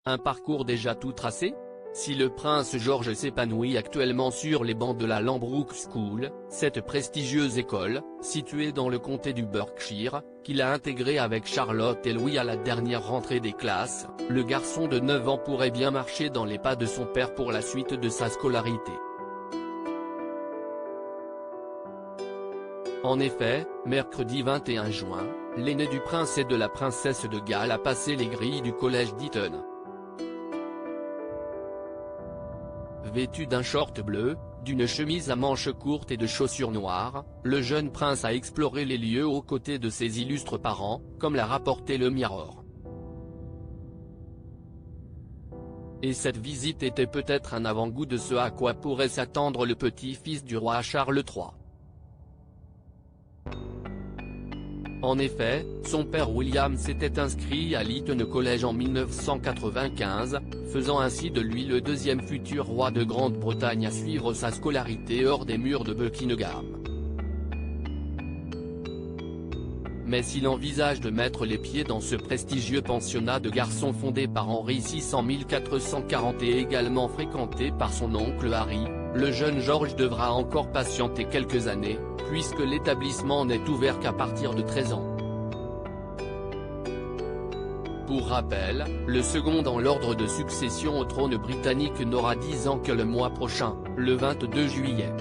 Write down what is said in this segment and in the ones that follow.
Un parcours déjà tout tracé? Si le prince George s'épanouit actuellement sur les bancs de la Lambrook School, cette prestigieuse école, située dans le comté du Berkshire, qu'il a intégrée avec Charlotte et Louis à la dernière rentrée des classes, le garçon de 9 ans pourrait bien marcher dans les pas de son père pour la suite de sa scolarité. En effet, mercredi 21 juin, l'aîné du prince et de la princesse de Galles a passé les grilles du collège d'Eton. Vêtu d'un short bleu, d'une chemise à manches courtes et de chaussures noires, le jeune prince a exploré les lieux aux côtés de ses illustres parents, comme l'a rapporté le Mirror. Et cette visite était peut-être un avant-goût de ce à quoi pourrait s'attendre le petit-fils du roi Charles III. En effet, son père William s'était inscrit à l'Eton College en 1995, faisant ainsi de lui le deuxième futur roi de Grande-Bretagne à suivre sa scolarité hors des murs de Buckingham. Mais s'il envisage de mettre les pieds dans ce prestigieux pensionnat de garçons fondé par Henri VI en 1440 et également fréquenté par son oncle Harry, le jeune George devra encore patienter quelques années, puisque l'établissement n'est ouvert qu'à partir de 13 ans. Pour rappel, le second dans l'ordre de succession au trône britannique n'aura 10 ans que le mois prochain, le 22 juillet.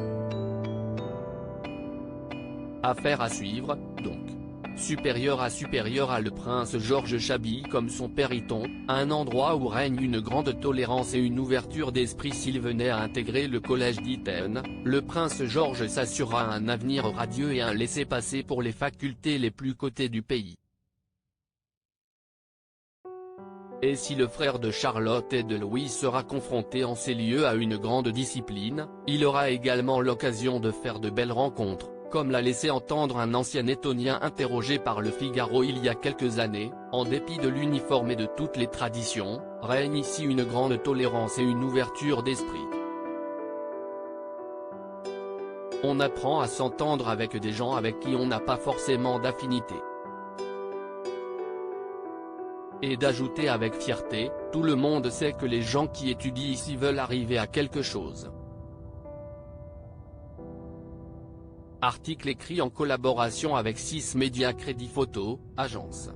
Affaire à suivre, donc. Supérieur à le prince George s'habille comme son père Eton, à un endroit où règne une grande tolérance et une ouverture d'esprit. S'il venait à intégrer le collège d'Eton, le prince George s'assurera un avenir radieux et un laissez-passer pour les facultés les plus cotées du pays. Et si le frère de Charlotte et de Louis sera confronté en ces lieux à une grande discipline, il aura également l'occasion de faire de belles rencontres, comme l'a laissé entendre un ancien étonien interrogé par Le Figaro il y a quelques années. En dépit de l'uniforme et de toutes les traditions, règne ici une grande tolérance et une ouverture d'esprit. On apprend à s'entendre avec des gens avec qui on n'a pas forcément d'affinité. Et d'ajouter avec fierté, tout le monde sait que les gens qui étudient ici veulent arriver à quelque chose. Article écrit en collaboration avec 6 Médias Crédit Photo, agence.